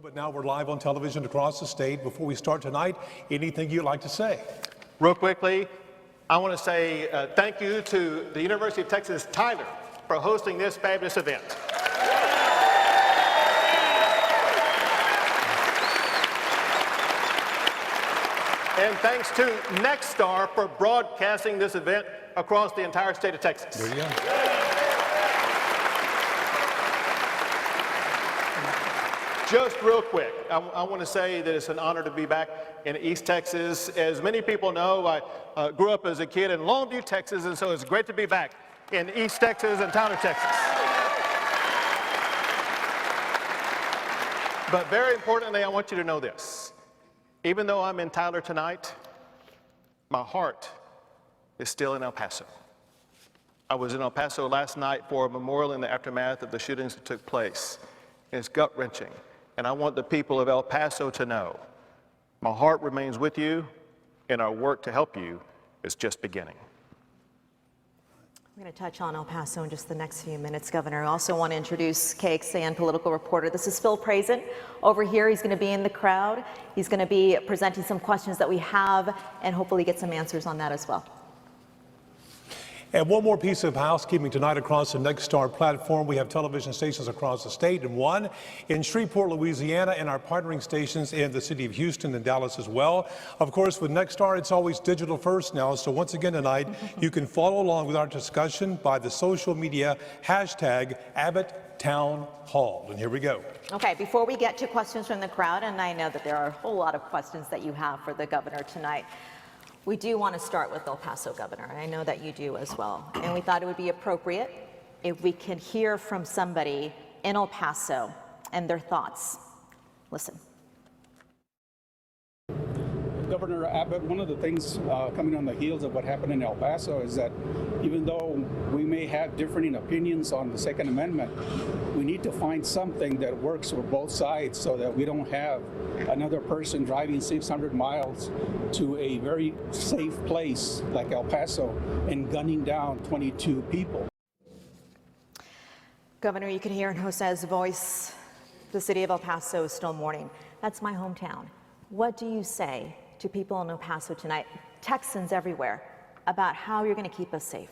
But now we're live on television across the state. Before we start tonight, anything you'd like to say? Real quickly, I want to say thank you to the University of Texas Tyler for hosting this fabulous event. And thanks to Nexstar for broadcasting this event across the entire state of Texas. There you go. Just real quick, I want to say that it's an honor to be back in East Texas. As many people know, I grew up as a kid in Longview, Texas, and so it's great to be back in East Texas and Tyler, Texas. But very importantly, I want you to know this. Even though I'm in Tyler tonight, my heart is still in El Paso. I was in El Paso last night for a memorial in the aftermath of the shootings that took place. It's gut-wrenching. And I want the people of El Paso to know my heart remains with you, and our work to help you is just beginning. We're going to touch on El Paso in just the next few minutes, Governor. I also want to introduce KXAN political reporter. This is Phil Prazen. Over here, he's going to be in the crowd. He's going to be presenting some questions that we have and hopefully get some answers on that as well. And one more piece of housekeeping tonight across the Nexstar platform. We have television stations across the state and one in Shreveport, Louisiana, and our partnering stations in the city of Houston and Dallas as well. Of course, with Nexstar, it's always digital first now. So once again tonight, you can follow along with our discussion by the social media hashtag Abbott Town Hall. And here we go. Okay, before we get to questions from the crowd, and I know that there are a whole lot of questions that you have for the governor tonight, we do want to start with El Paso, Governor, and I know that you do as well. And we thought it would be appropriate if we could hear from somebody in El Paso and their thoughts. Listen. Governor Abbott, one of the things coming on the heels of what happened in El Paso is that even though we may have differing opinions on the Second Amendment, we need to find something that works for both sides so that we don't have another person driving 600 miles to a very safe place like El Paso and gunning down 22 people. Governor, you can hear in Jose's voice, the city of El Paso is still mourning. That's my hometown. What do you say to people in El Paso tonight, Texans everywhere, about how you're going to keep us safe?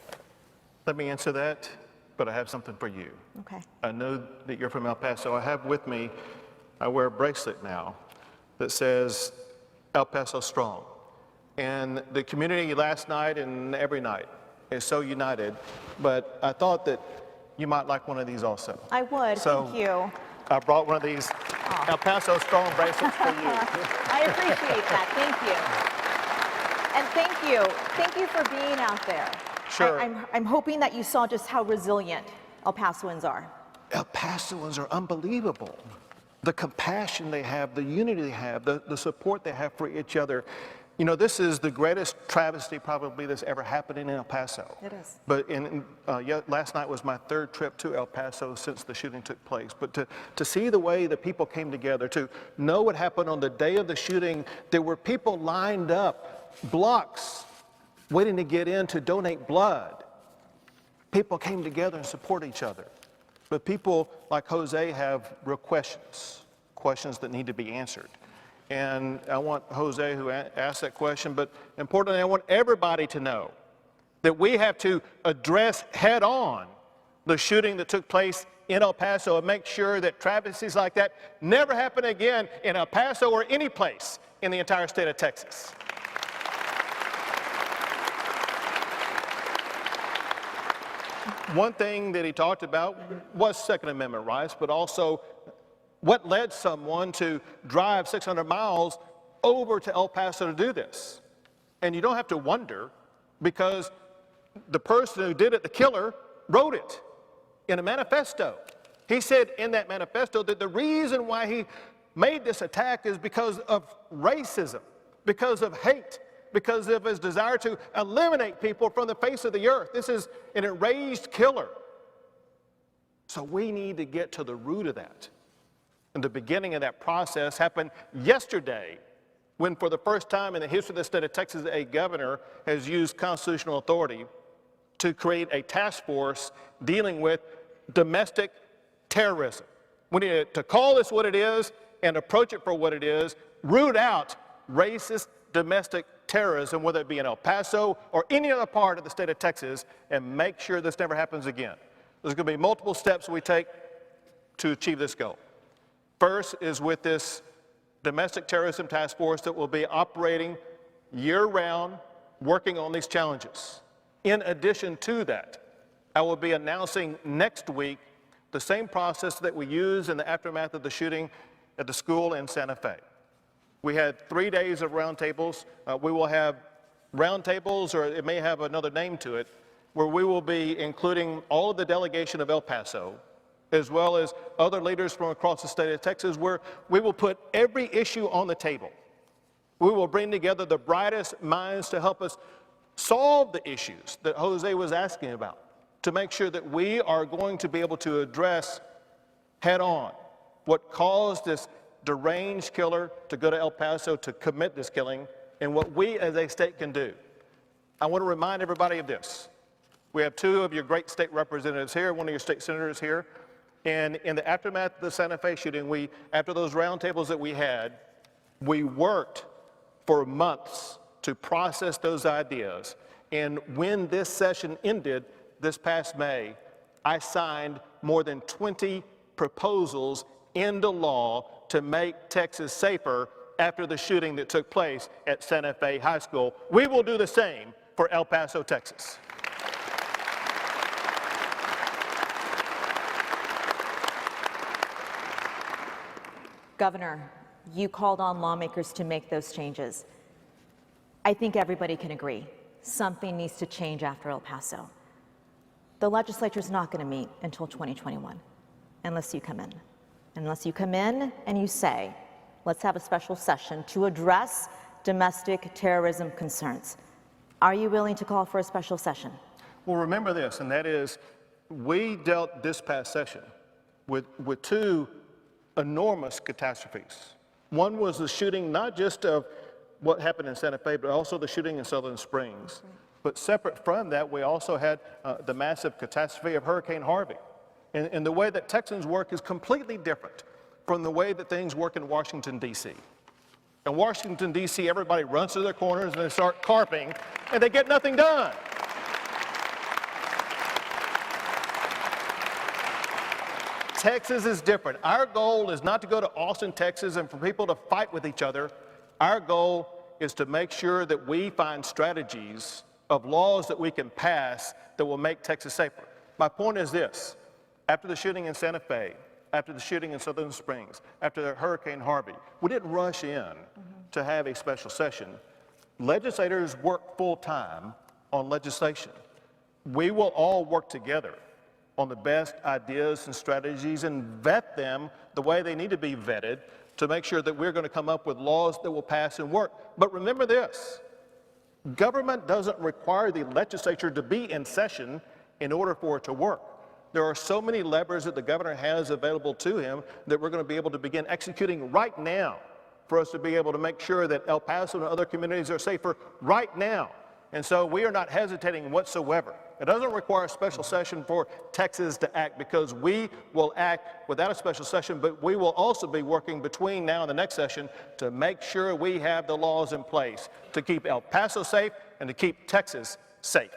Let me answer that, but I have something for you. Okay. I know that you're from El Paso. I have with me, I wear a bracelet now that says El Paso Strong. And the community last night and every night is so united, but I thought that you might like one of these also. I would, thank you. I brought one of these El Paso Strong bracelets for you. I appreciate that, thank you. And thank you for being out there. Sure. I'm hoping that you saw just how resilient El Pasoans are. El Pasoans are unbelievable. The compassion they have, the unity they have, the support they have for each other. You know, this is the greatest travesty probably that's ever happened in El Paso. It is. But last night was my third trip to El Paso since the shooting took place. But to see the way the people came together, to know what happened on the day of the shooting, there were people lined up, blocks, waiting to get in to donate blood. People came together and support each other. But people like Jose have real questions that need to be answered. And I want Jose, who asked that question, but importantly, I want everybody to know that we have to address head-on the shooting that took place in El Paso and make sure that travesties like that never happen again in El Paso or any place in the entire state of Texas. One thing that he talked about was Second Amendment rights, but also what led someone to drive 600 miles over to El Paso to do this. And you don't have to wonder, because the person who did it, the killer, wrote it in a manifesto. He said in that manifesto that the reason why he made this attack is because of racism, because of hate, because of his desire to eliminate people from the face of the earth. This is an enraged killer. So we need to get to the root of that. And the beginning of that process happened yesterday, when for the first time in the history of the state of Texas, a governor has used constitutional authority to create a task force dealing with domestic terrorism. We need to call this what it is and approach it for what it is, root out racist domestic terrorism, whether it be in El Paso or any other part of the state of Texas, and make sure this never happens again. There's going to be multiple steps we take to achieve this goal. First is with this domestic terrorism task force that will be operating year-round, working on these challenges. In addition to that, I will be announcing next week the same process that we used in the aftermath of the shooting at the school in Santa Fe. We had 3 days of roundtables. We will have roundtables, or it may have another name to it, where we will be including all of the delegation of El Paso, as well as other leaders from across the state of Texas, where we will put every issue on the table. We will bring together the brightest minds to help us solve the issues that Jose was asking about, to make sure that we are going to be able to address head on what caused this deranged killer to go to El Paso to commit this killing, and what we as a state can do. I want to remind everybody of this. We have 2 of your great state representatives here, one of your state senators here, and in the aftermath of the Santa Fe shooting, after those roundtables that we had, we worked for months to process those ideas. And when this session ended this past May, I signed more than 20 proposals into law to make Texas safer after the shooting that took place at Santa Fe High School. We will do the same for El Paso, Texas. Governor, you called on lawmakers to make those changes. I think everybody can agree something needs to change after El Paso. The legislature's not going to meet until 2021 unless you come in. Unless you come in and you say, let's have a special session to address domestic terrorism concerns. Are you willing to call for a special session? Well, remember this, and that is, we dealt this past session with 2 enormous catastrophes. One was the shooting, not just of what happened in Santa Fe, but also the shooting in Sutherland Springs. But separate from that, we also had the massive catastrophe of Hurricane Harvey. And the way that Texans work is completely different from the way that things work in Washington, D.C. In Washington, D.C., everybody runs to their corners and they start carping, and they get nothing done. Texas is different. Our goal is not to go to Austin, Texas, and for people to fight with each other. Our goal is to make sure that we find strategies of laws that we can pass that will make Texas safer. My point is this. After the shooting in Santa Fe, after the shooting in Sutherland Springs, after Hurricane Harvey, we didn't rush in to have a special session. Legislators work full-time on legislation. We will all work together on the best ideas and strategies and vet them the way they need to be vetted to make sure that we're going to come up with laws that will pass and work. But remember this, government doesn't require the legislature to be in session in order for it to work. There are so many levers that the governor has available to him that we're going to be able to begin executing right now for us to be able to make sure that El Paso and other communities are safer right now. And so we are not hesitating whatsoever. It doesn't require a special session for Texas to act, because we will act without a special session, but we will also be working between now and the next session to make sure we have the laws in place to keep El Paso safe and to keep Texas safe.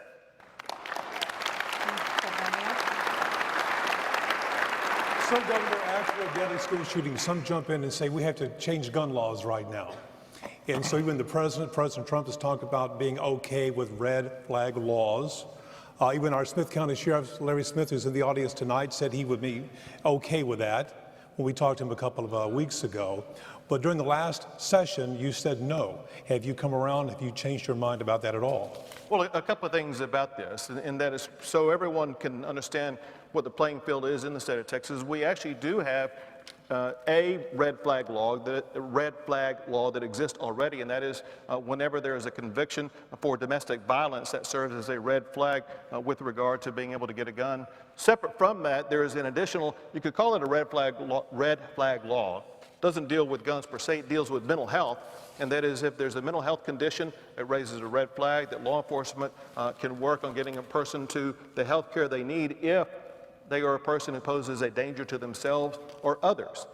So, Governor, after a deadly school shooting, some jump in and say we have to change gun laws right now. And so even President Trump has talked about being okay with red flag laws. Even our Smith County Sheriff, Larry Smith, who's in the audience tonight, said he would be okay with that when we talked to him a couple of weeks ago. But during the last session, you said no. Have you come around? Have you changed your mind about that at all? Well, a couple of things about this, and that is so everyone can understand what the playing field is in the state of Texas. We actually do have a red flag law that exists already, and that is whenever there is a conviction for domestic violence, that serves as a red flag with regard to being able to get a gun. Separate from that, there is an additional, you could call it a red flag law. Doesn't deal with guns per se, it deals with mental health, and that is if there's a mental health condition, it raises a red flag that law enforcement can work on getting a person to the health care they need if they are a person who poses a danger to themselves or others.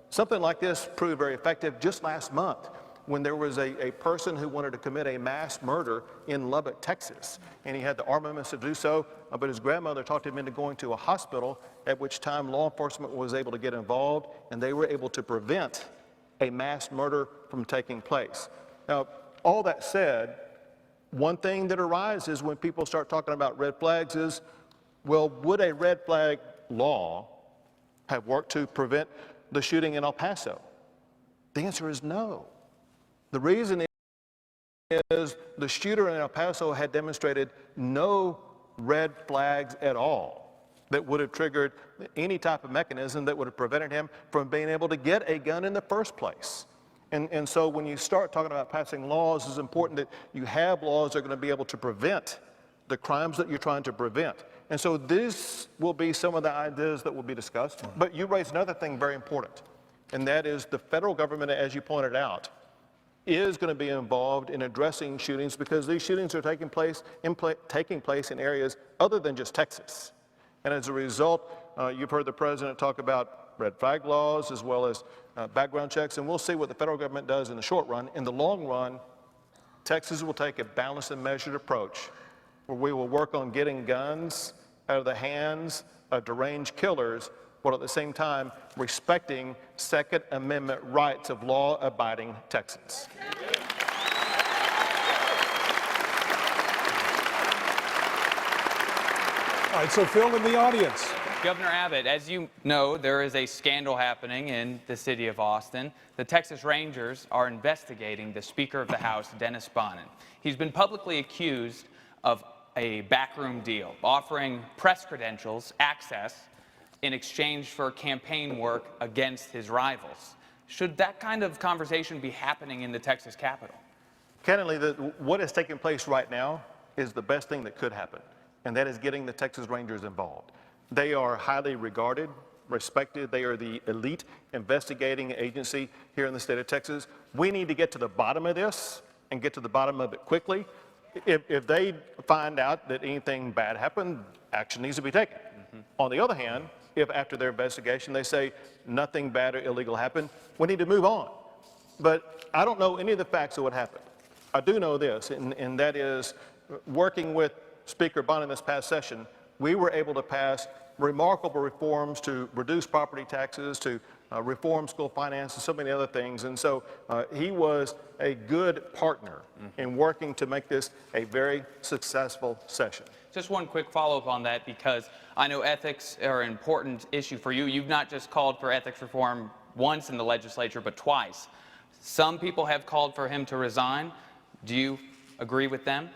Something like this proved very effective just last month when there was a person who wanted to commit a mass murder in Lubbock, Texas. And he had the armaments to do so, but his grandmother talked him into going to a hospital, at which time law enforcement was able to get involved, and they were able to prevent a mass murder from taking place. Now, all that said, one thing that arises when people start talking about red flags is, well, would a red flag law have worked to prevent the shooting in El Paso? The answer is no. The reason is the shooter in El Paso had demonstrated no red flags at all that would have triggered any type of mechanism that would have prevented him from being able to get a gun in the first place. And so when you start talking about passing laws, it's important that you have laws that are going to be able to prevent the crimes that you're trying to prevent. And so this will be some of the ideas that will be discussed. But you raised another thing very important, and that is the federal government, as you pointed out, is going to be involved in addressing shootings because these shootings are taking place in areas other than just Texas. And as a result, you've heard the president talk about red flag laws as well as background checks, and we'll see what the federal government does in the short run. In the long run, Texas will take a balanced and measured approach where we will work on getting guns out of the hands of deranged killers, while at the same time respecting Second Amendment rights of law-abiding Texans. All right, so Phil in the audience. Governor Abbott, as you know, there is a scandal happening in the city of Austin. The Texas Rangers are investigating the Speaker of the House, Dennis Bonnen. He's been publicly accused of a backroom deal, offering press credentials, access, in exchange for campaign work against his rivals. Should that kind of conversation be happening in the Texas Capitol? Candidly, what is taking place right now is the best thing that could happen, and that is getting the Texas Rangers involved. They are highly regarded, respected. They are the elite investigating agency here in the state of Texas. We need to get to the bottom of this and get to the bottom of it quickly. If they find out that anything bad happened, action needs to be taken. On the other hand, if after their investigation they say nothing bad or illegal happened, we need to move on. But I don't know any of the facts of what happened. I do know this, and that is working with Speaker Bonnen this past session, we were able to pass remarkable reforms to reduce property taxes, to reform school finance, and so many other things. And so he was a good partner in working to make this a very successful session. Just one quick follow-up on that, because I know ethics are an important issue for you. You've not just called for ethics reform once in the legislature, but twice. Some people have called for him to resign. Do you agree with them?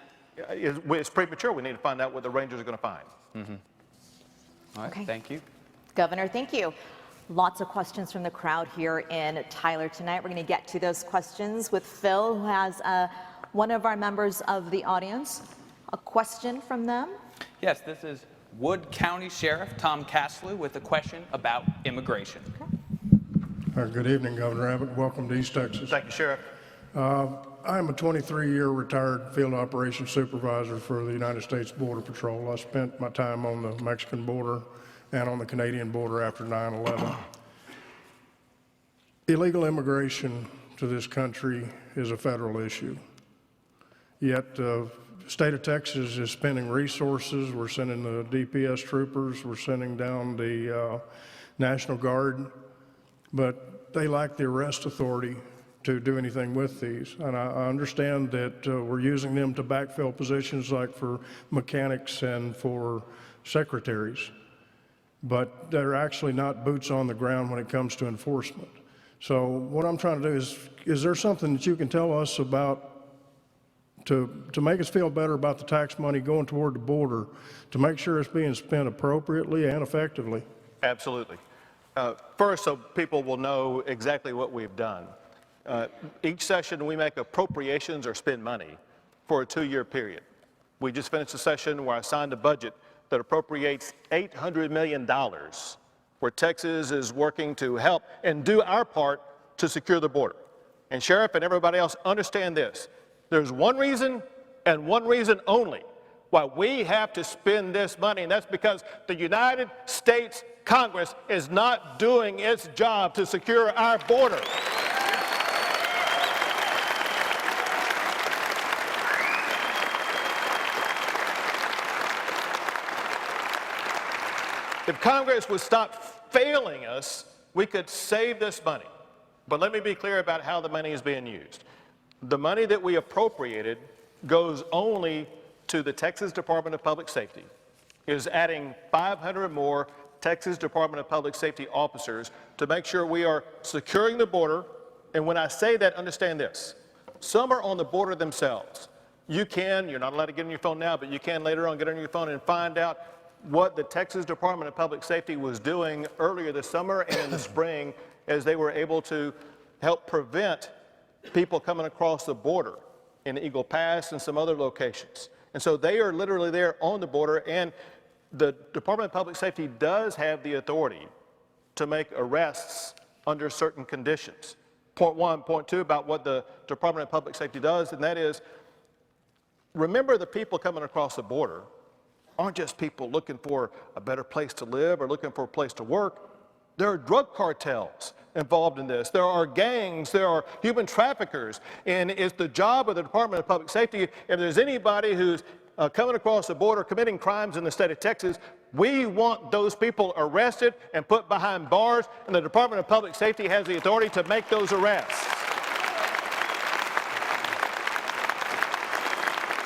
It's premature. We need to find out what the Rangers are going to find. All right, Okay. thank you. Governor, thank you. Lots of questions from the crowd here in Tyler tonight. We're going to get to those questions with Phil, who has one of our members of the audience. A question from them. Yes, this is Wood County Sheriff Tom Caslew with a question about immigration. Good evening, Governor Abbott. Welcome to East Texas. Thank you, Sheriff. I'm a 23-year retired field operations supervisor for the United States Border Patrol. I spent my time on the Mexican border and on the Canadian border after 9/11. Illegal immigration to this country is a federal issue. Yet the state of Texas is spending resources. We're sending the DPS troopers. We're sending down the National Guard. But they lack the arrest authority to do anything with these. And I understand that we're using them to backfill positions like for mechanics and for secretaries. But they're actually not boots on the ground when it comes to enforcement. So what I'm trying to do is there something that you can tell us about to make us feel better about the tax money going toward the border, to make sure it's being spent appropriately and effectively? Absolutely. First, so people will know exactly what we've done. Each session we make appropriations or spend money for a 2-year period. We just finished a session where I signed a budget that appropriates $800 million, where Texas is working to help and do our part to secure the border. And Sheriff and everybody else, understand this. There's one reason and one reason only why we have to spend this money, and that's because the United States Congress is not doing its job to secure our border. If Congress would stop failing us, we could save this money. But let me be clear about how the money is being used. The money that we appropriated goes only to the Texas Department of Public Safety. It is adding 500 more Texas Department of Public Safety officers to make sure we are securing the border. And when I say that, understand this. Some are on the border themselves. You're not allowed to get on your phone now, but you can later on get on your phone and find out what the Texas Department of Public Safety was doing earlier this summer and in the spring as they were able to help prevent people coming across the border in Eagle Pass and some other locations. And so they are literally there on the border, and the Department of Public Safety does have the authority to make arrests under certain conditions. Point one. Point two about what the Department of Public Safety does, and that is, remember the people coming across the border aren't just people looking for a better place to live or looking for a place to work. There are drug cartels involved in this. There are gangs, there are human traffickers, and it's the job of the Department of Public Safety, if there's anybody who's coming across the border committing crimes in the state of Texas, we want those people arrested and put behind bars, and the Department of Public Safety has the authority to make those arrests.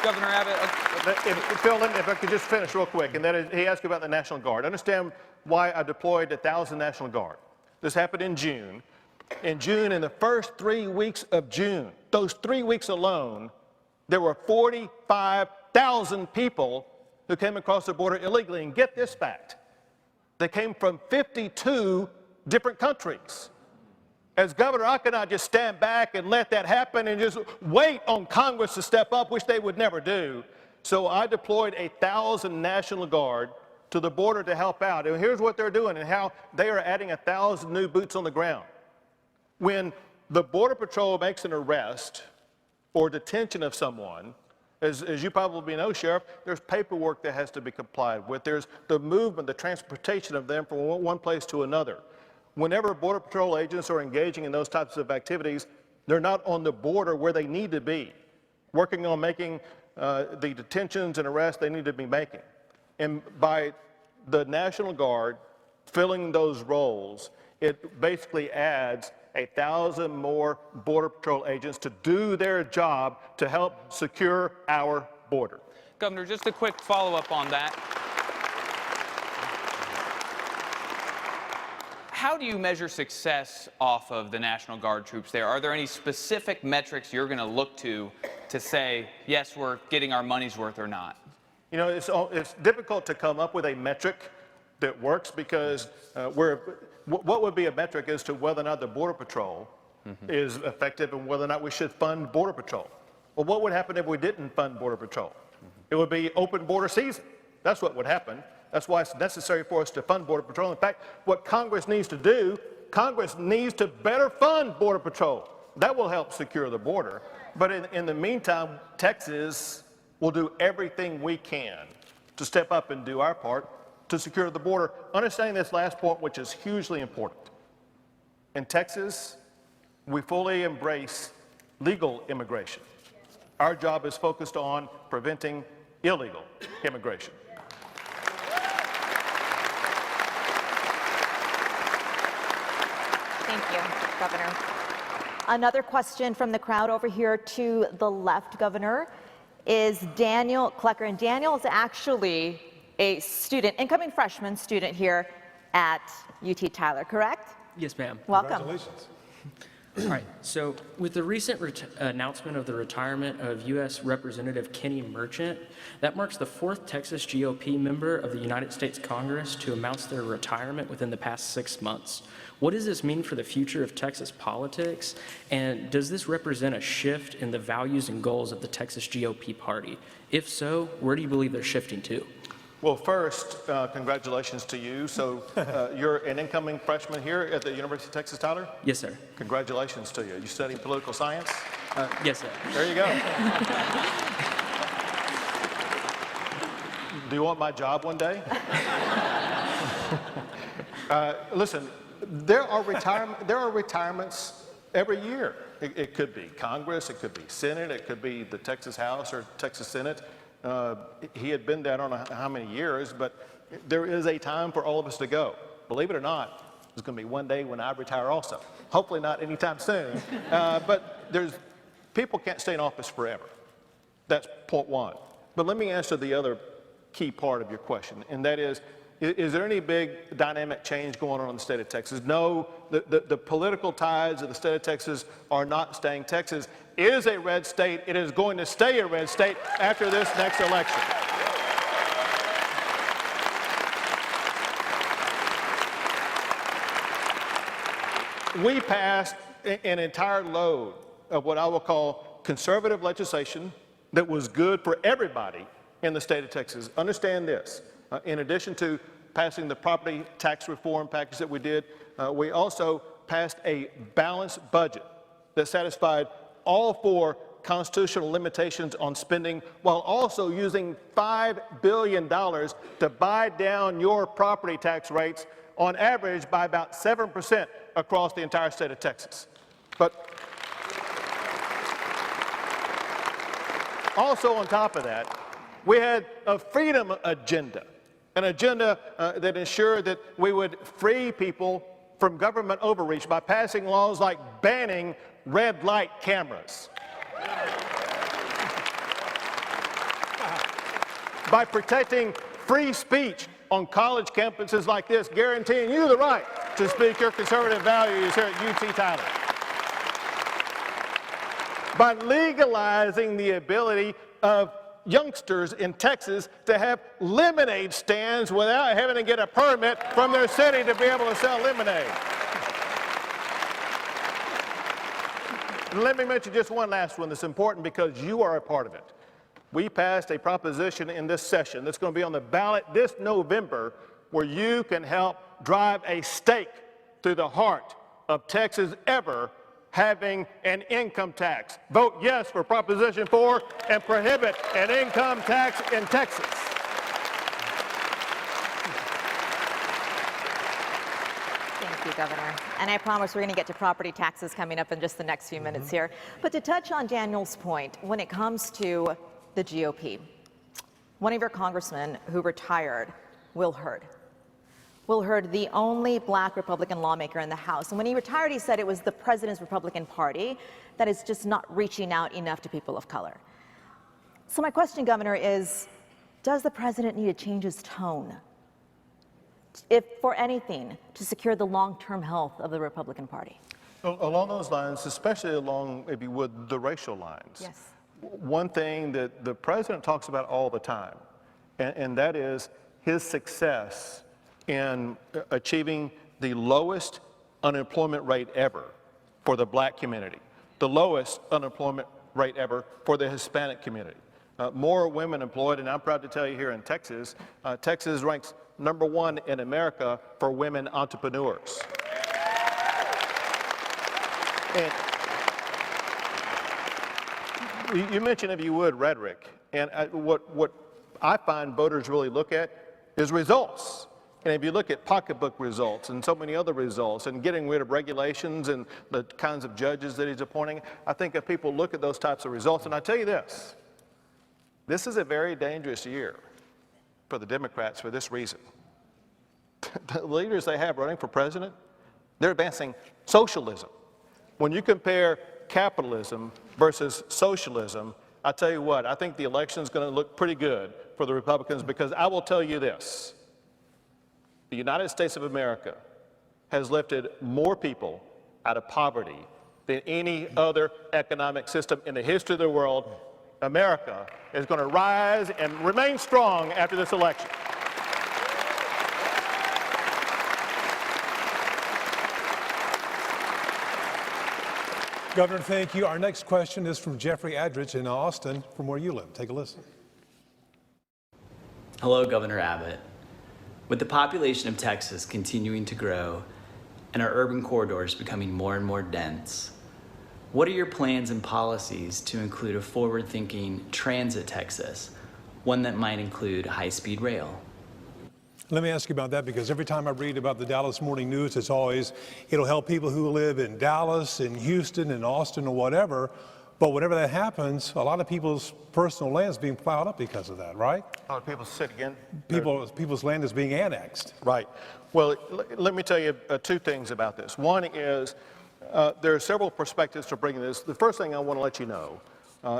Governor Abbott. Phil, if I could just finish real quick, and that is, he asked about the National Guard. Understand why I deployed 1,000 National Guard. This happened in June. In June, in the first 3 weeks of June, those 3 weeks alone, there were 45,000 people who came across the border illegally. And get this fact, they came from 52 different countries. As governor, I cannot just stand back and let that happen and just wait on Congress to step up, which they would never do. So I deployed 1,000 National Guard to the border to help out. And here's what they're doing and how they are adding 1,000 new boots on the ground. When the Border Patrol makes an arrest or detention of someone, as you probably know, Sheriff, there's paperwork that has to be complied with. There's the movement, the transportation of them from one place to another. Whenever Border Patrol agents are engaging in those types of activities, they're not on the border where they need to be, working on making the detentions and arrests they need to be making. And by the National Guard filling those roles, it basically adds 1,000 more Border Patrol agents to do their job to help secure our border. Governor, just a quick follow-up on that. How do you measure success off of the National Guard troops there? Are there any specific metrics you're going to look to say, yes, we're getting our money's worth or not? You know, it's difficult to come up with a metric that works because what would be a metric as to whether or not the Border Patrol is effective and whether or not we should fund Border Patrol. Well, what would happen if we didn't fund Border Patrol? It would be open border season. That's what would happen. That's why it's necessary for us to fund Border Patrol. In fact, what Congress needs to do, Congress needs to better fund Border Patrol. That will help secure the border. But in the meantime, Texas will do everything we can to step up and do our part to secure the border. Understanding this last point, which is hugely important. In Texas, we fully embrace legal immigration. Our job is focused on preventing illegal immigration. Thank you, Governor. Another question from the crowd over here to the left, Governor, is Daniel Klecker. And Daniel is actually a student, incoming freshman student here at UT Tyler, correct? Yes, ma'am. Welcome. Congratulations. All right, so with the recent announcement of the retirement of U.S. Representative Kenny Merchant, that marks the 4th Texas GOP member of the United States Congress to announce their retirement within the past 6 months. What does this mean for the future of Texas politics, and does this represent a shift in the values and goals of the Texas GOP party? If so, where do you believe they're shifting to? Well, first, congratulations to you. So you're an incoming freshman here at the University of Texas, Tyler? Yes, sir. Congratulations to you. You studying political science? Yes, sir. There you go. Do you want my job one day? Listen, there are retirements every year. It could be Congress, it could be Senate, it could be the Texas House or Texas Senate. He had been there, I don't know how many years, but there is a time for all of us to go. Believe it or not, there's going to be one day when I retire also. Hopefully not anytime soon. But people can't stay in office forever. That's point one. But let me answer the other key part of your question, and that is there any big dynamic change going on in the state of Texas? No, the political ties of the state of Texas are not staying. Texas is a red state. It is going to stay a red state after this next election. We passed an entire load of what I will call conservative legislation that was good for everybody in the state of Texas. Understand this. In addition to passing the property tax reform package that we did, we also passed a balanced budget that satisfied all 4 constitutional limitations on spending while also using $5 billion to buy down your property tax rates on average by about 7% across the entire state of Texas. But also on top of that, we had a freedom agenda, an agenda that ensured that we would free people from government overreach by passing laws like banning red light cameras, by protecting free speech on college campuses like this, guaranteeing you the right to speak your conservative values here at UT Tyler, by legalizing the ability of youngsters in Texas to have lemonade stands without having to get a permit from their city to be able to sell lemonade. And let me mention just one last one that's important because you are a part of it. We passed a proposition in this session that's going to be on the ballot this November where you can help drive a stake through the heart of Texas ever having an income tax. Vote yes for Proposition 4 and prohibit an income tax in Texas. Thank you, Governor. And I promise we're going to get to property taxes coming up in just the next few minutes here. But to touch on Daniel's point, when it comes to the GOP, one of your congressmen who retired, Will Hurd, the only black Republican lawmaker in the House. And when he retired, he said it was the president's Republican Party that is just not reaching out enough to people of color. So my question, Governor, is, does the president need to change his tone, if for anything, to secure the long-term health of the Republican Party? Along those lines, especially along maybe with the racial lines. Yes. One thing that the president talks about all the time, and that is his success in achieving the lowest unemployment rate ever for the black community, the lowest unemployment rate ever for the Hispanic community. More women employed, and I'm proud to tell you here in Texas, Texas ranks #1 in America for women entrepreneurs. And you mentioned, if you would, rhetoric, and what I find voters really look at is results. And if you look at pocketbook results and so many other results and getting rid of regulations and the kinds of judges that he's appointing, I think if people look at those types of results, and I tell you this is a very dangerous year for the Democrats for this reason. The leaders they have running for president, they're advancing socialism. When you compare capitalism versus socialism, I tell you what, I think the election is going to look pretty good for the Republicans because I will tell you this. The United States of America has lifted more people out of poverty than any other economic system in the history of the world. America is going to rise and remain strong after this election. Governor, thank you. Our next question is from Jeffrey Adrich in Austin, from where you live. Take a listen. Hello, Governor Abbott. With the population of Texas continuing to grow and our urban corridors becoming more and more dense, what are your plans and policies to include a forward-thinking transit Texas one that might include high-speed rail. Let me ask you about that, because every time I read about the Dallas Morning News, it's always, it'll help people who live in Dallas, in Houston, in Austin, or whatever. But whenever that happens, a lot of people's personal land is being plowed up because of that, right? A lot of people sit again. People's land is being annexed. Right. Well, let me tell you two things about this. One is there are several perspectives to bringing this. The first thing I want to let you know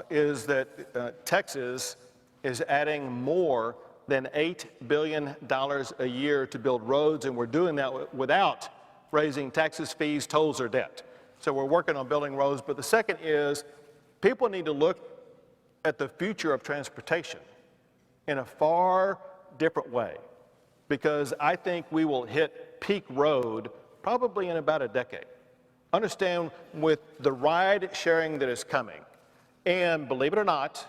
is that Texas is adding more than $8 billion a year to build roads, and we're doing that without raising taxes, fees, tolls, or debt. So we're working on building roads. But the second is people need to look at the future of transportation in a far different way, because I think we will hit peak road probably in about a decade. Understand, with the ride sharing that is coming, and believe it or not,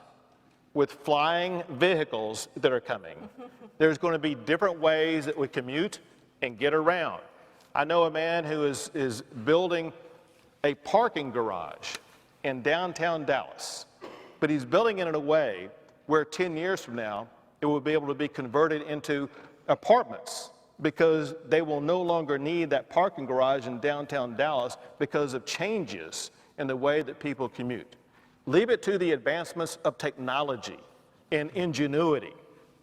with flying vehicles that are coming, there's going to be different ways that we commute and get around. I know a man who is building a parking garage in downtown Dallas, but he's building it in a way where 10 years from now, it will be able to be converted into apartments, because they will no longer need that parking garage in downtown Dallas because of changes in the way that people commute. Leave it to the advancements of technology and ingenuity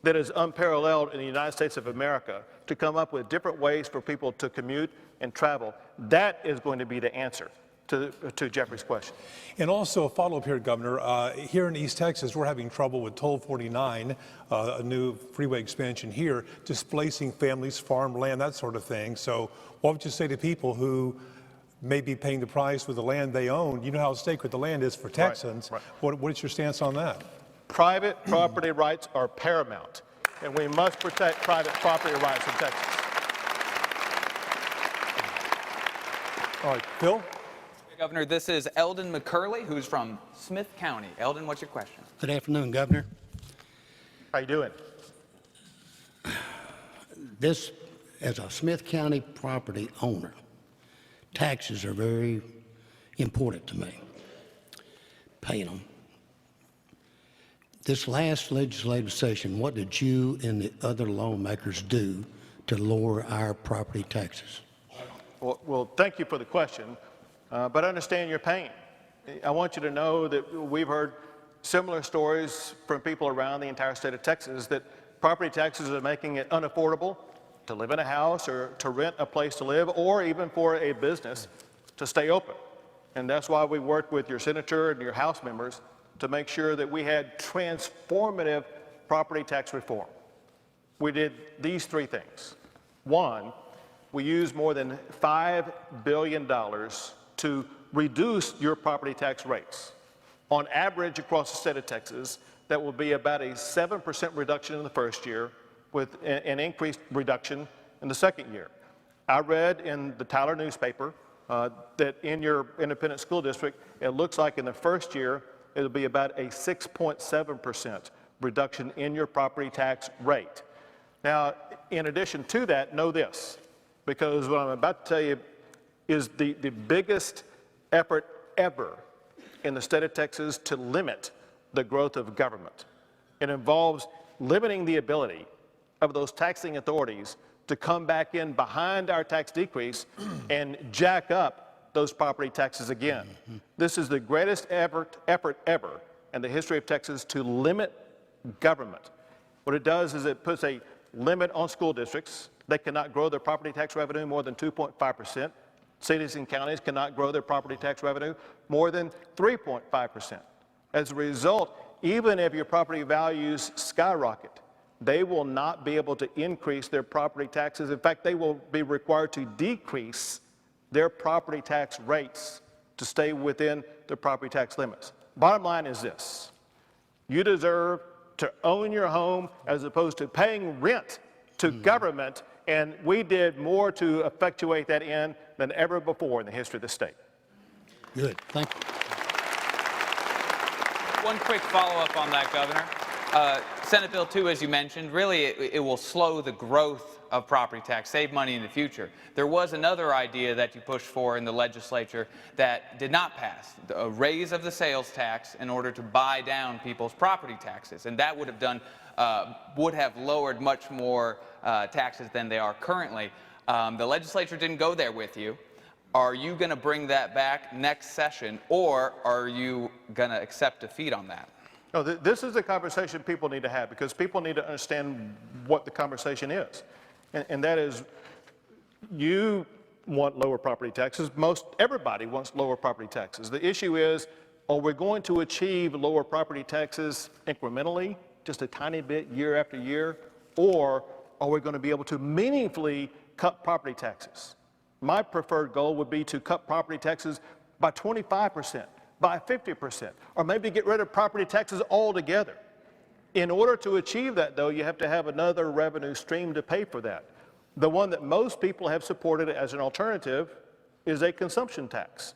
that is unparalleled in the United States of America to come up with different ways for people to commute and travel. That is going to be the answer to Jeffrey's question. And also a follow-up here, Governor. Here in East Texas, we're having trouble with Toll 49, a new freeway expansion here, displacing families, farmland, that sort of thing. So what would you say to people who may be paying the price with the land they own? You know how sacred the land is for Texans. Right. What's your stance on that? Private property rights are paramount, and we must protect private property rights in Texas. All right, Phil? Governor, this is Eldon McCurley, who's from Smith County. Eldon, what's your question? Good afternoon, Governor. How you doing? This, as a Smith County property owner, taxes are very important to me, paying them. This last legislative session, what did you and the other lawmakers do to lower our property taxes? Well, thank you for the question, but I understand your pain. I want you to know that we've heard similar stories from people around the entire state of Texas that property taxes are making it unaffordable to live in a house or to rent a place to live, or even for a business to stay open. And that's why we worked with your senator and your House members to make sure that we had transformative property tax reform. We did these three things. One, we used more than $5 billion to reduce your property tax rates. On average, across the state of Texas, that will be about a 7% reduction in the first year, with an increased reduction in the second year. I read in the Tyler newspaper that in your independent school district, it looks like in the first year, it'll be about a 6.7% reduction in your property tax rate. Now, in addition to that, know this, because what I'm about to tell you is the biggest effort ever in the state of Texas to limit the growth of government. It involves limiting the ability of those taxing authorities to come back in behind our tax decrease and jack up those property taxes again. This is the greatest effort ever in the history of Texas to limit government. What it does is it puts a limit on school districts. They cannot grow their property tax revenue more than 2.5%. Cities and counties cannot grow their property tax revenue more than 3.5%. As a result, even if your property values skyrocket, they will not be able to increase their property taxes. In fact, they will be required to decrease their property tax rates to stay within the property tax limits. Bottom line is this: you deserve to own your home as opposed to paying rent to government, and we did more to effectuate that end than ever before in the history of the state. Good, thank you. One quick follow-up on that, Governor. Senate Bill 2, as you mentioned, really it will slow the growth of property tax, save money in the future. There was another idea that you pushed for in the legislature that did not pass, a raise of the sales tax in order to buy down people's property taxes, and that would have lowered much more taxes than they are currently. The legislature didn't go there with you. Are you going to bring that back next session, or are you going to accept defeat on that? No, this is a conversation people need to have, because people need to understand what the conversation is. And that is, you want lower property taxes. Everybody wants lower property taxes. The issue is, are we going to achieve lower property taxes incrementally, just a tiny bit year after year, or are we going to be able to meaningfully cut property taxes? My preferred goal would be to cut property taxes by 25%. By 50%, or maybe get rid of property taxes altogether. In order to achieve that, though, you have to have another revenue stream to pay for that. The one that most people have supported as an alternative is a consumption tax.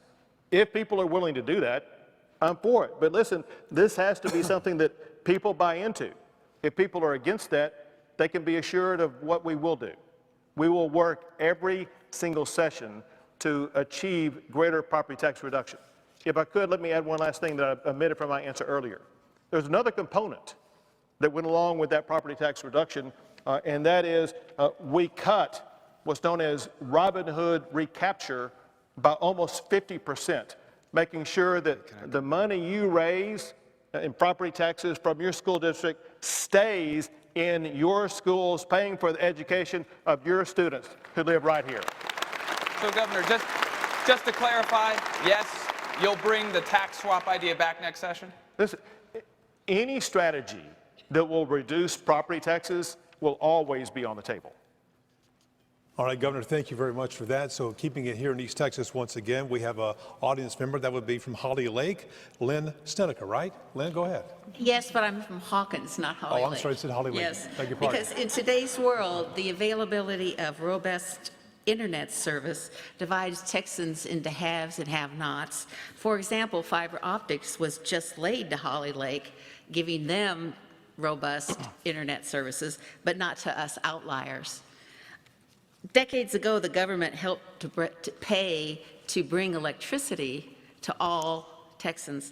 If people are willing to do that, I'm for it. But listen, this has to be something that people buy into. If people are against that, they can be assured of what we will do. We will work every single session to achieve greater property tax reduction. If I could, let me add one last thing that I omitted from my answer earlier. There's another component that went along with that property tax reduction, and that is we cut what's known as Robin Hood recapture by almost 50%, making sure that the money you raise in property taxes from your school district stays in your schools, paying for the education of your students who live right here. So, Governor, just to clarify, yes, you'll bring the tax swap idea back next session? Listen, any strategy that will reduce property taxes will always be on the table. All right, Governor, thank you very much for that. So keeping it here in East Texas once again, we have an audience member that would be from Holly Lake, Lynn Stenica, right? Lynn, go ahead. Yes, but I'm from Hawkins, not Holly Lake. Oh, I'm sorry, I said Holly Lake. Yes, Beg your pardon. because in today's world, the availability of robust internet service divides Texans into haves and have-nots. For example, fiber optics was just laid to Holly Lake, giving them robust internet services, but not to us outliers. Decades ago, the government helped to pay to bring electricity to all Texans.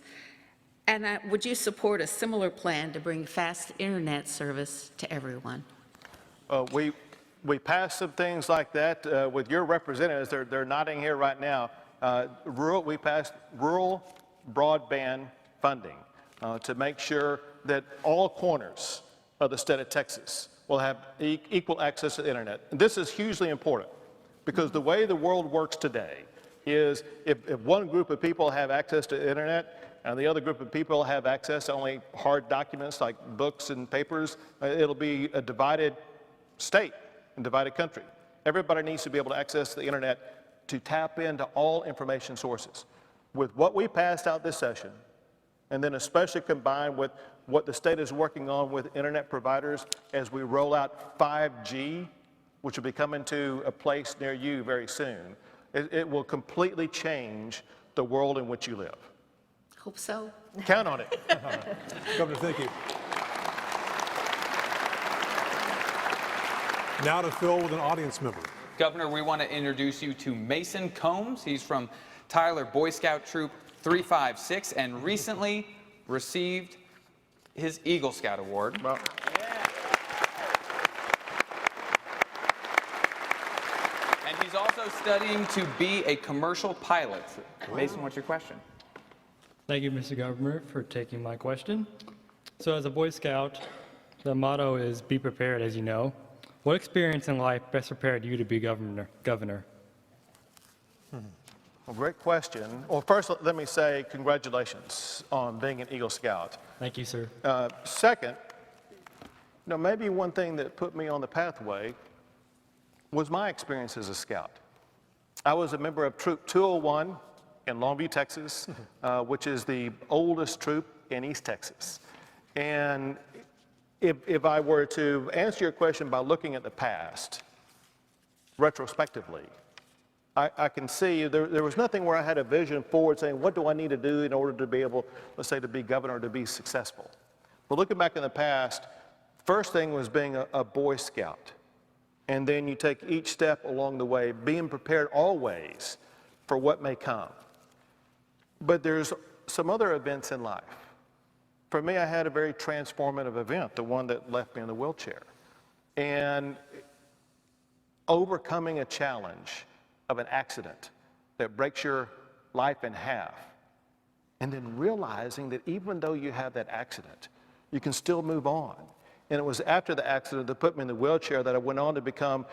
And would you support a similar plan to bring fast internet service to everyone? We passed some things like that with your representatives. They're nodding here right now. We passed rural broadband funding to make sure that all corners of the state of Texas will have equal access to the internet. And this is hugely important, because the way the world works today is if one group of people have access to the internet and the other group of people have access to only hard documents like books and papers, it'll be a divided state and divided country. Everybody needs to be able to access the internet to tap into all information sources. With what we passed out this session, and then especially combined with what the state is working on with internet providers as we roll out 5G, which will be coming to a place near you very soon, it will completely change the world in which you live. Hope so. Count on it. Governor, thank you. Now to Phil with an audience member. Governor, we want to introduce you to Mason Combs. He's from Tyler Boy Scout Troop 356 and recently received his Eagle Scout Award. Well, And he's also studying to be a commercial pilot. Mason, what's your question? Thank you, Mr. Governor, for taking my question. So as a Boy Scout, the motto is be prepared, as you know. What experience in life best prepared you to be governor? Well, great question. Well, first, let me say congratulations on being an Eagle Scout. Thank you, sir. Second, maybe one thing that put me on the pathway was my experience as a scout. I was a member of Troop 201 in Longview, Texas, which is the oldest troop in East Texas. And if I were to answer your question by looking at the past, retrospectively, I can see there was nothing where I had a vision forward saying, what do I need to do in order to be able, let's say, to be governor, to be successful. But looking back in the past, first thing was being a Boy Scout. And then you take each step along the way, being prepared always for what may come. But there's some other events in life. For me, I had a very transformative event, the one that left me in the wheelchair. And overcoming a challenge of an accident that breaks your life in half, and then realizing that even though you have that accident, you can still move on. And it was after the accident that put me in the wheelchair that I went on to become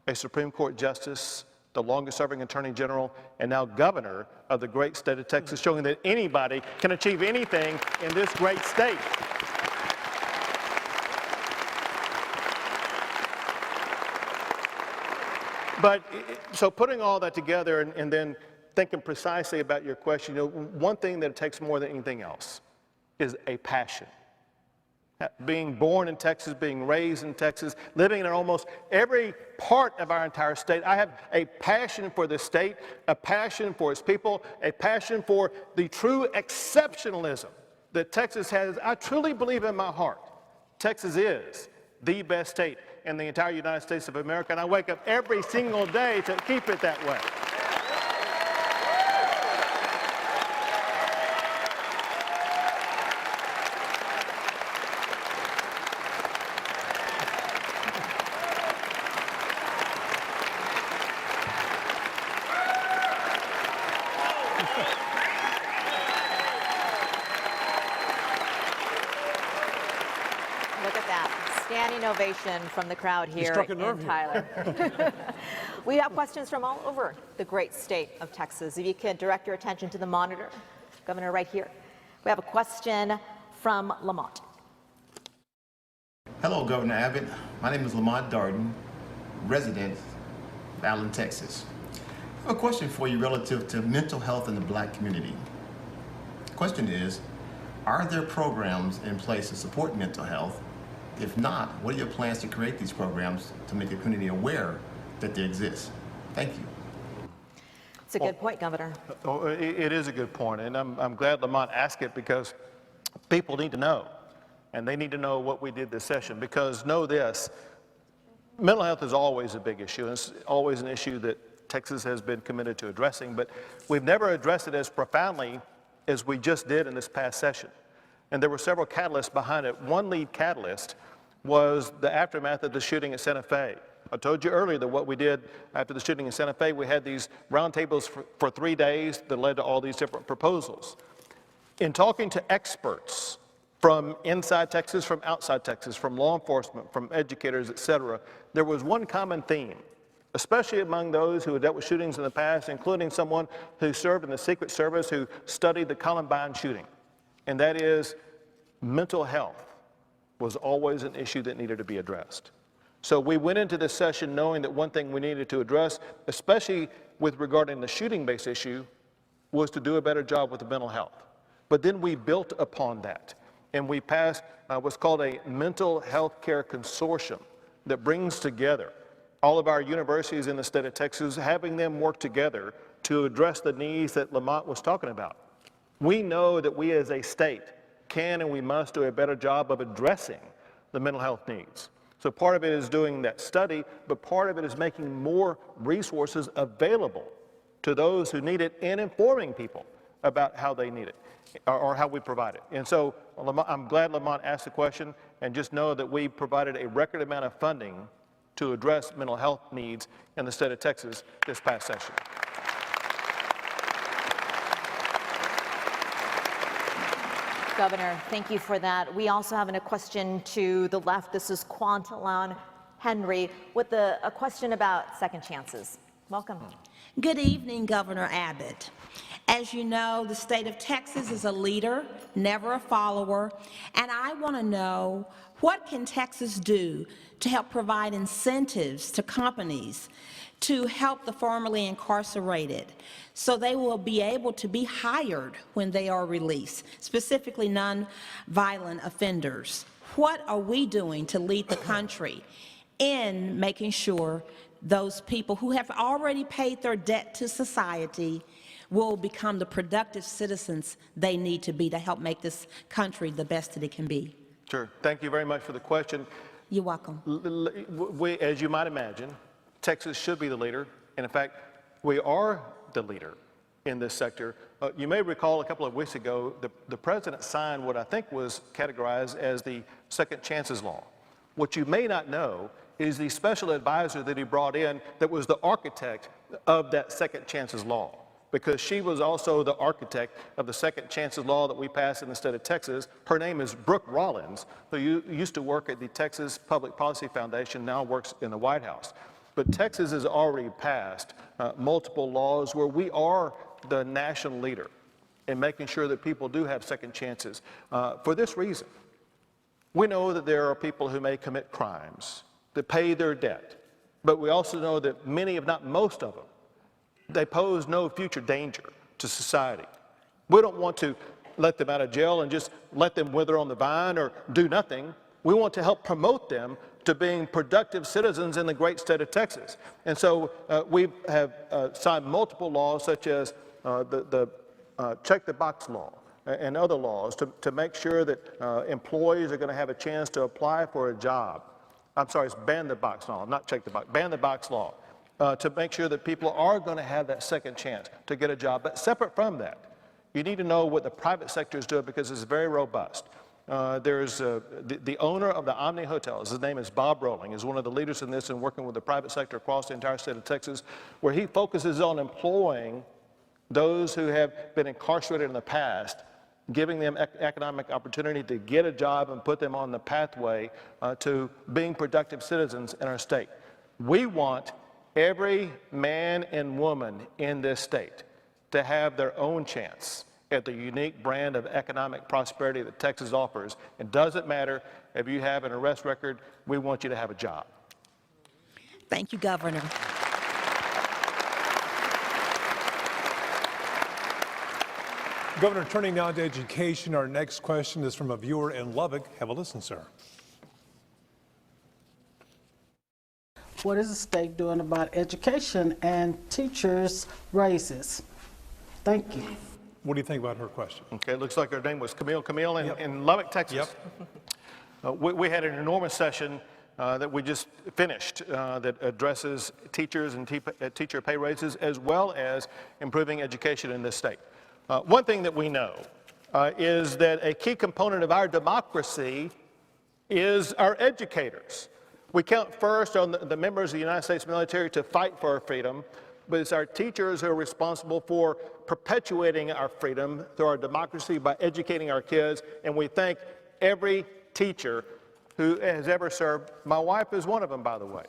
a Supreme Court Justice, the longest-serving Attorney General, and now Governor of the great state of Texas, showing that anybody can achieve anything in this great state. But, so putting all that together and then thinking precisely about your question, you know, one thing that it takes more than anything else is a passion. Being born in Texas, being raised in Texas, living in almost every part of our entire state, I have a passion for this state, a passion for its people, a passion for the true exceptionalism that Texas has. I truly believe in my heart, Texas is the best state in the entire United States of America, and I wake up every single day to keep it that way. Look at that. Standing ovation from the crowd here struck a in nerve here. Tyler. We have questions from all over the great state of Texas. If you could direct your attention to the monitor, Governor, right here. We have a question from Lamont. Hello, Governor Abbott. My name is Lamont Darden, resident of Allen, Texas. I have a question for you relative to mental health in the Black community. The question is, are there programs in place to support mental health? If not, what are your plans to create these programs to make the community aware that they exist? Thank you. It's a good point, Governor. Oh, it is a good point, and I'm glad Lamont asked it because people need to know, and they need to know what we did this session, because know this, mental health is always a big issue, and it's always an issue that Texas has been committed to addressing, but we've never addressed it as profoundly as we just did in this past session. And there were several catalysts behind it. One lead catalyst was the aftermath of the shooting at Santa Fe. I told you earlier that what we did after the shooting in Santa Fe, we had these roundtables for 3 days that led to all these different proposals. In talking to experts from inside Texas, from outside Texas, from law enforcement, from educators, et cetera, there was one common theme, especially among those who had dealt with shootings in the past, including someone who served in the Secret Service who studied the Columbine shooting. And that is, mental health was always an issue that needed to be addressed. So we went into this session knowing that one thing we needed to address, especially with regarding the shooting-based issue, was to do a better job with the mental health. But then we built upon that, and we passed what's called a mental health care consortium that brings together all of our universities in the state of Texas, having them work together to address the needs that Lamont was talking about. We know that we as a state can and we must do a better job of addressing the mental health needs. So part of it is doing that study, but part of it is making more resources available to those who need it and informing people about how they need it or how we provide it. And so I'm glad Lamont asked the question, and just know that we provided a record amount of funding to address mental health needs in the state of Texas this past session. Governor, thank you for that. We also have a question to the left. This is Quantalon Henry with a question about second chances. Welcome. Good evening, Governor Abbott. As you know, the state of Texas is a leader, never a follower, and I want to know, what can Texas do to help provide incentives to companies to help the formerly incarcerated so they will be able to be hired when they are released, specifically non-violent offenders? What are we doing to lead the country in making sure those people who have already paid their debt to society will become the productive citizens they need to be to help make this country the best that it can be? Sure. Thank you very much for the question. You're welcome. We, as you might imagine, Texas should be the leader. And in fact, we are the leader in this sector. You may recall a couple of weeks ago, the president signed what I think was categorized as the Second Chances Law. What you may not know is the special advisor that he brought in that was the architect of that Second Chances Law, because she was also the architect of the Second Chances Law that we passed in the state of Texas. Her name is Brooke Rollins, who used to work at the Texas Public Policy Foundation, now works in the White House. But Texas has already passed multiple laws where we are the national leader in making sure that people do have second chances. For this reason, we know that there are people who may commit crimes that pay their debt, but we also know that many, if not most of them, they pose no future danger to society. We don't want to let them out of jail and just let them wither on the vine or do nothing. We want to help promote them to being productive citizens in the great state of Texas. And so we have signed multiple laws, such as the check the box law and other laws to make sure that employees are going to have a chance to apply for a job. I'm sorry, it's ban the box law, not check the box, ban the box law, to make sure that people are going to have that second chance to get a job. But separate from that, you need to know what the private sector is doing, because it's very robust. There's the owner of the Omni Hotels, his name is Bob Rowling, is one of the leaders in this and working with the private sector across the entire state of Texas, where he focuses on employing those who have been incarcerated in the past, giving them economic opportunity to get a job and put them on the pathway to being productive citizens in our state. We want every man and woman in this state to have their own chance at the unique brand of economic prosperity that Texas offers. It doesn't matter if you have an arrest record, we want you to have a job. Thank you, Governor. Governor, turning now to education, our next question is from a viewer in Lubbock. Have a listen, sir. What is the state doing about education and teachers' raises? Thank you. What do you think about her question? Okay, it looks like her name was Camille in Lubbock, Texas. Yep. We had an enormous session that we just finished that addresses teachers and teacher pay raises, as well as improving education in this state. One thing that we know is that a key component of our democracy is our educators. We count first on the members of the United States military to fight for our freedom, but it's our teachers who are responsible for perpetuating our freedom through our democracy by educating our kids, and we thank every teacher who has ever served. My wife is one of them, by the way.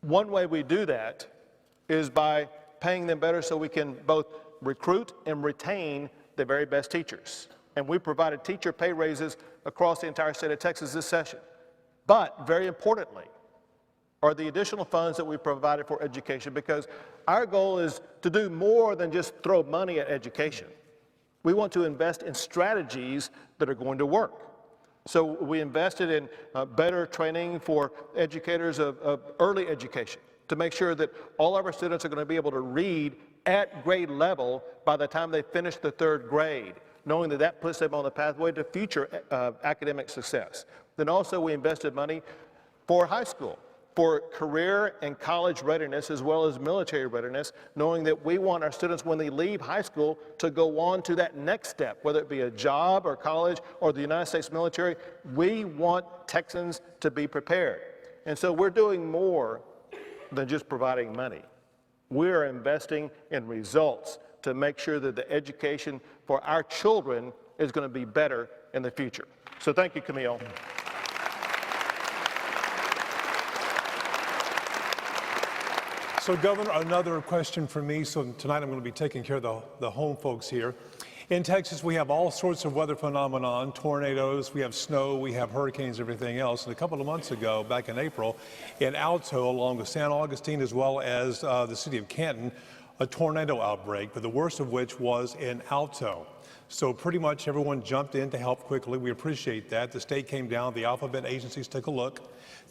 One way we do that is by paying them better so we can both recruit and retain the very best teachers. And we provided teacher pay raises across the entire state of Texas this session. But very importantly are the additional funds that we provided for education, because our goal is to do more than just throw money at education. We want to invest in strategies that are going to work. So we invested in better training for educators of early education to make sure that all of our students are going to be able to read at grade level by the time they finish the third grade, knowing that that puts them on the pathway to future academic success. Then also we invested money for high school, for career and college readiness, as well as military readiness, knowing that we want our students, when they leave high school, to go on to that next step, whether it be a job or college or the United States military. We want Texans to be prepared. And so we're doing more than just providing money. We're investing in results to make sure that the education for our children is going to be better in the future. So thank you, Camille. So, Governor, another question for me. So tonight I'm going to be taking care of the home folks here. In Texas, we have all sorts of weather phenomenon, tornadoes, we have snow, we have hurricanes, everything else. And a couple of months ago, back in April, in Alto, along with San Augustine, as well as the city of Canton, a tornado outbreak, but the worst of which was in Alto. So pretty much everyone jumped in to help quickly. We appreciate that. The state came down, the alphabet agencies took a look.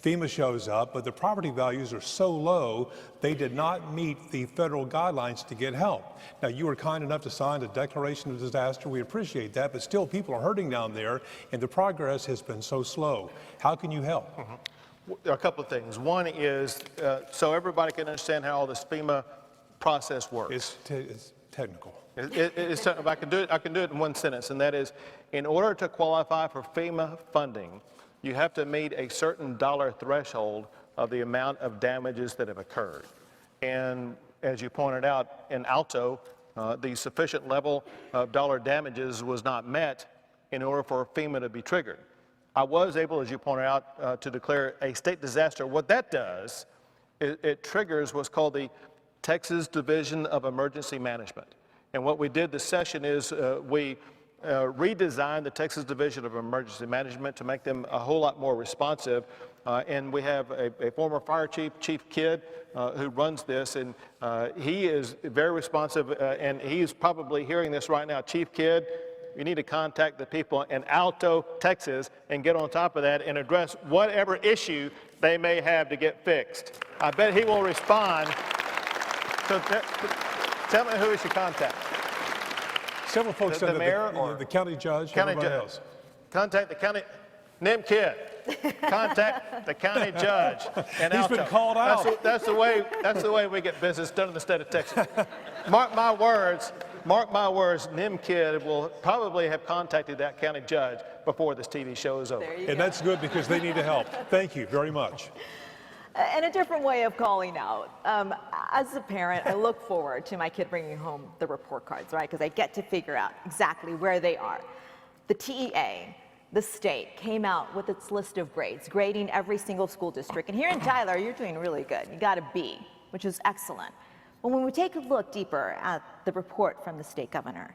FEMA shows up, but the property values are so low, they did not meet the federal guidelines to get help. Now, you were kind enough to sign a declaration of disaster. We appreciate that, but still people are hurting down there, and the progress has been so slow. How can you help? A couple of things. One is, so everybody can understand how all this FEMA process works. It's technical. It's technical. I can do it in one sentence, and that is, in order to qualify for FEMA funding, you have to meet a certain dollar threshold of the amount of damages that have occurred. And as you pointed out, in Alto, the sufficient level of dollar damages was not met in order for FEMA to be triggered. I was able, as you pointed out, to declare a state disaster. What that does, it triggers what's called the Texas Division of Emergency Management. And what we did this session is we redesigned the Texas Division of Emergency Management to make them a whole lot more responsive. And we have a former fire chief, Chief Kidd, who runs this, and he is very responsive, and he's probably hearing this right now. Chief Kidd, you need to contact the people in Alto, Texas, and get on top of that and address whatever issue they may have to get fixed. I bet he will respond. So tell me who we should contact. Several folks said the mayor or the county judge, county everybody judge. else. Contact the county, Nim Kidd. Contact the county judge. And He's been called out. That's the way we get business done in the state of Texas. Mark my words, Nim Kidd will probably have contacted that county judge before this TV show is over. And that's good because they need the help. Thank you very much. And a different way of calling out. As a parent, I look forward to my kid bringing home the report cards, right? Because I get to figure out exactly where they are. The TEA, the state, came out with its list of grades, grading every single school district. And here in Tyler, you're doing really good. You got a B, which is excellent. But when we take a look deeper at the report from the state governor,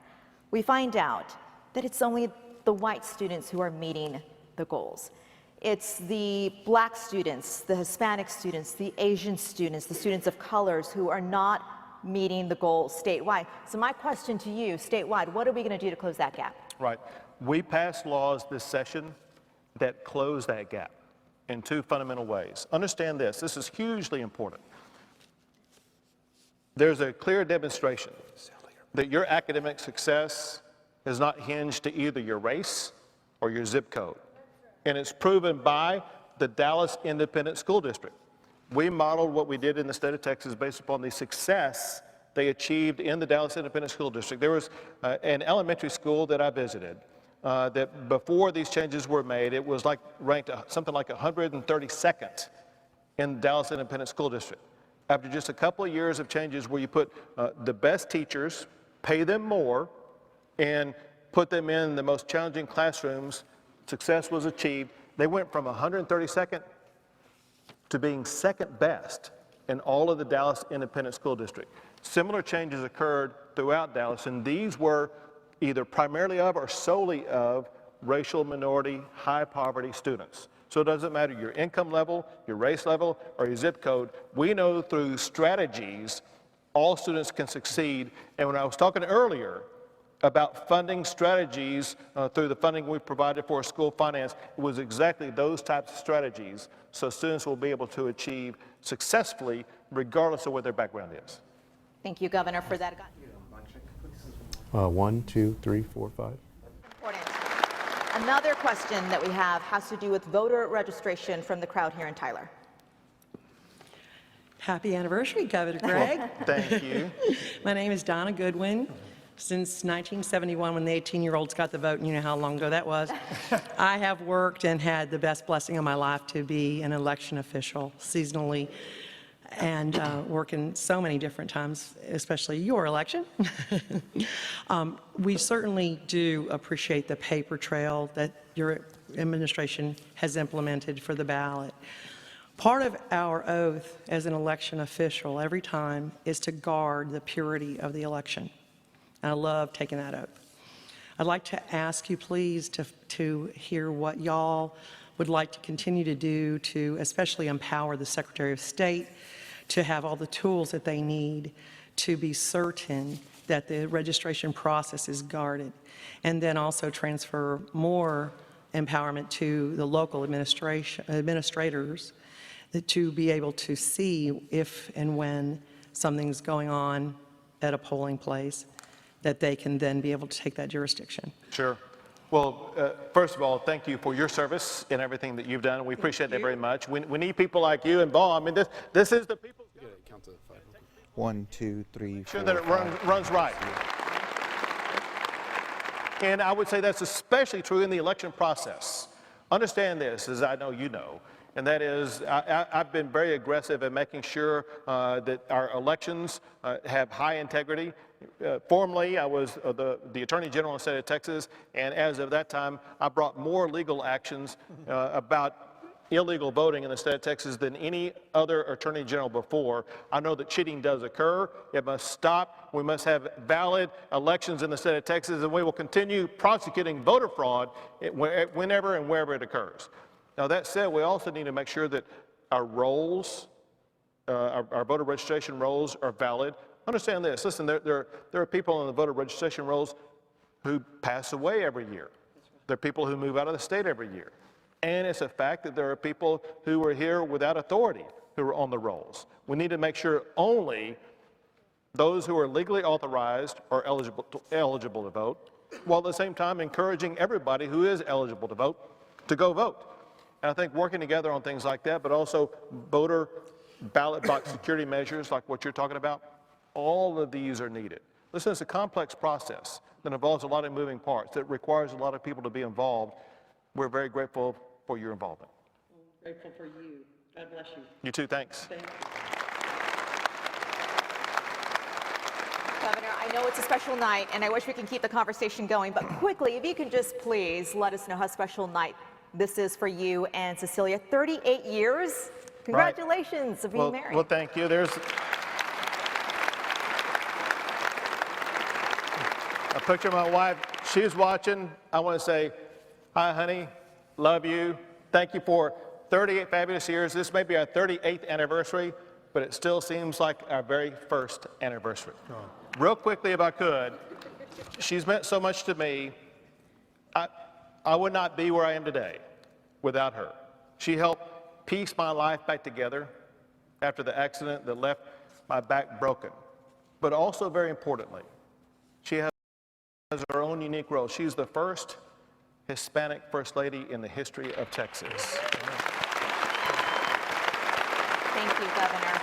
we find out that it's only the white students who are meeting the goals. It's the black students, the Hispanic students, the Asian students, the students of colors who are not meeting the goals statewide. So my question to you, statewide, what are we going to do to close that gap? Right. We passed laws this session that close that gap in two fundamental ways. Understand this. This is hugely important. There's a clear demonstration that your academic success is not hinged to either your race or your zip code. And it's proven by the Dallas Independent School District. We modeled what we did in the state of Texas based upon the success they achieved in the Dallas Independent School District. There was an elementary school that I visited that before these changes were made, it was like ranked something like 132nd in the Dallas Independent School District. After just a couple of years of changes where you put the best teachers, pay them more, and put them in the most challenging classrooms, success was achieved. They went from 132nd to being second best in all of the Dallas Independent School District. Similar changes occurred throughout Dallas, and these were either primarily of or solely of racial minority, high poverty students. So it doesn't matter your income level, your race level, or your zip code. We know through strategies, all students can succeed. And when I was talking earlier about funding strategies through the funding we provided for school finance, it was exactly those types of strategies so students will be able to achieve successfully regardless of what their background is. Thank you, Governor, for that. 1, 2, 3, 4, 5. Important. Another question that we have has to do with voter registration from the crowd here in Tyler. Happy anniversary, Governor Greg. Thank you. My name is Donna Goodwin. Since 1971, when the 18-year-olds got the vote, and you know how long ago that was, I have worked and had the best blessing of my life to be an election official seasonally and work in so many different times, especially your election. We certainly do appreciate the paper trail that your administration has implemented for the ballot. Part of our oath as an election official every time is to guard the purity of the election. I love taking that oath. I'd like to ask you please to hear what y'all would like to continue to do to especially empower the Secretary of State to have all the tools that they need to be certain that the registration process is guarded, and then also transfer more empowerment to the local administrators to be able to see if and when something's going on at a polling place, that they can then be able to take that jurisdiction. Sure. Well, first of all, thank you for your service and everything that you've done. We appreciate that very much. We need people like you and Ball. I mean, this is the people's government. 1, 2, 3, 4, Sure that it runs right. And I would say that's especially true in the election process. Understand this, as I know you know, and that is I've been very aggressive in making sure that our elections have high integrity. Formerly, I was the Attorney General in the state of Texas, and as of that time, I brought more legal actions about illegal voting in the state of Texas than any other Attorney General before. I know that cheating does occur. It must stop. We must have valid elections in the state of Texas, and we will continue prosecuting voter fraud whenever and wherever it occurs. Now, that said, we also need to make sure that our rolls, our voter registration rolls are valid. Understand this. Listen, there are people on the voter registration rolls who pass away every year. There are people who move out of the state every year. And it's a fact that there are people who are here without authority who are on the rolls. We need to make sure only those who are legally authorized are eligible to vote, while at the same time encouraging everybody who is eligible to vote to go vote. And I think working together on things like that, but also voter ballot box security measures like what you're talking about, all of these are needed. Listen, it's a complex process that involves a lot of moving parts, that requires a lot of people to be involved. We're very grateful for your involvement. Grateful for you. God bless you. You too, thanks. Thank you. Governor, I know it's a special night, and I wish we can keep the conversation going, but quickly, if you can just please let us know how special night this is for you and Cecilia. 38 years. Congratulations on being married. Well, thank you. There's a picture of my wife. She's watching. I want to say, hi, honey. Love you. Thank you for 38 fabulous years. This may be our 38th anniversary, but it still seems like our very first anniversary. Oh. Real quickly, if I could, she's meant so much to me. I would not be where I am today without her. She helped piece my life back together after the accident that left my back broken. But also, very importantly, she has her own unique role. She's the first Hispanic First Lady in the history of Texas. Thank you, Governor.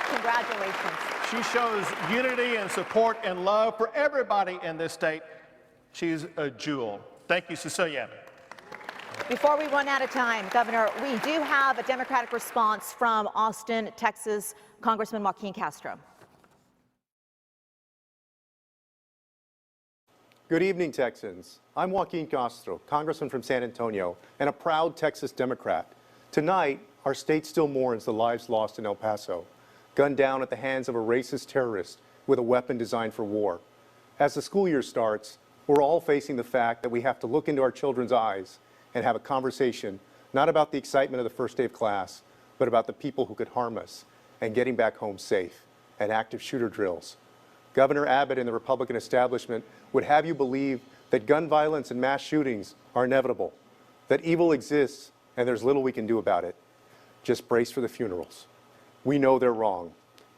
Congratulations. She shows unity and support and love for everybody in this state. She's a jewel. Thank you, Cecilia. Before we run out of time, Governor, we do have a Democratic response from Austin, Texas, Congressman Joaquin Castro. Good evening, Texans. I'm Joaquin Castro, Congressman from San Antonio, and a proud Texas Democrat. Tonight, our state still mourns the lives lost in El Paso, gunned down at the hands of a racist terrorist with a weapon designed for war. As the school year starts, we're all facing the fact that we have to look into our children's eyes and have a conversation, not about the excitement of the first day of class, but about the people who could harm us and getting back home safe and active shooter drills. Governor Abbott and the Republican establishment would have you believe that gun violence and mass shootings are inevitable, that evil exists and there's little we can do about it. Just brace for the funerals. We know they're wrong.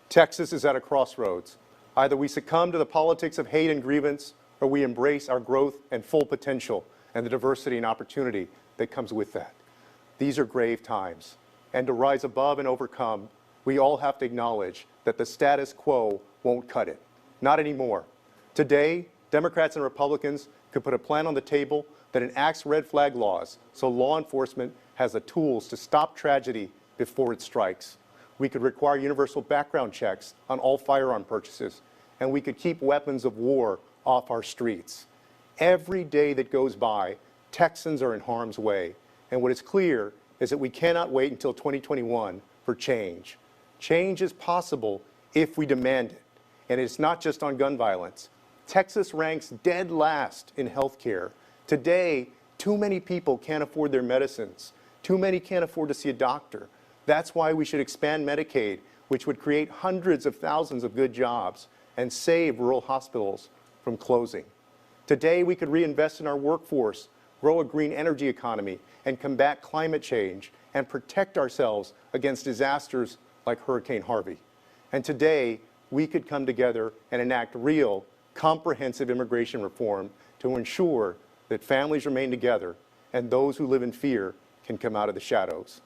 Texas is at a crossroads. Either we succumb to the politics of hate and grievance, or we embrace our growth and full potential and the diversity and opportunity that comes with that. These are grave times, and to rise above and overcome, we all have to acknowledge that the status quo won't cut it. Not anymore. Today, Democrats and Republicans could put a plan on the table that enacts red flag laws so law enforcement has the tools to stop tragedy before it strikes. We could require universal background checks on all firearm purchases, and we could keep weapons of war off our streets. Every day that goes by, Texans are in harm's way, and what is clear is that we cannot wait until 2021 for change. Change is possible if we demand it, and it's not just on gun violence. Texas ranks dead last in health care. Today, too many people can't afford their medicines. Too many can't afford to see a doctor. That's why we should expand Medicaid. which would create hundreds of thousands of good jobs and save rural hospitals from closing. Today, we could reinvest in our workforce, grow a green energy economy, and combat climate change, and protect ourselves against disasters like Hurricane Harvey. And today, we could come together and enact real, comprehensive immigration reform to ensure that families remain together and those who live in fear can come out of the shadows.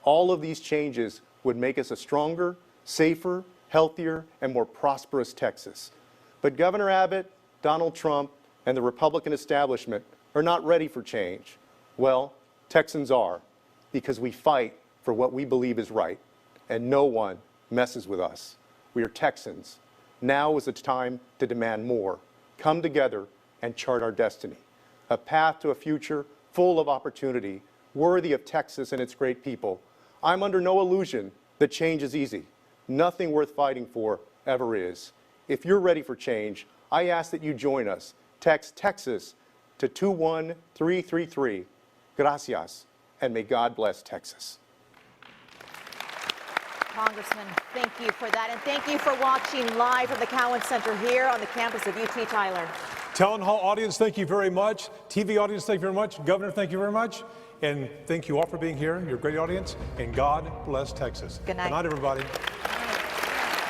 All of these changes would make us a stronger, safer, healthier, and more prosperous Texas. But Governor Abbott, Donald Trump, and the Republican establishment are not ready for change. Well, Texans are, because we fight for what we believe is right, and no one messes with us. We are Texans. Now is the time to demand more, come together, and chart our destiny. A path to a future full of opportunity, worthy of Texas and its great people. I'm under no illusion that change is easy. Nothing worth fighting for ever is. If you're ready for change, I ask that you join us. Text Texas to 21333. Gracias, and may God bless Texas. Congressman, thank you for that, and thank you for watching live from the Cowan Center here on the campus of UT Tyler. Town Hall audience, thank you very much. TV audience, thank you very much. Governor, thank you very much. And thank you all for being here. You're a great audience, and God bless Texas. Good night. Good night, everybody.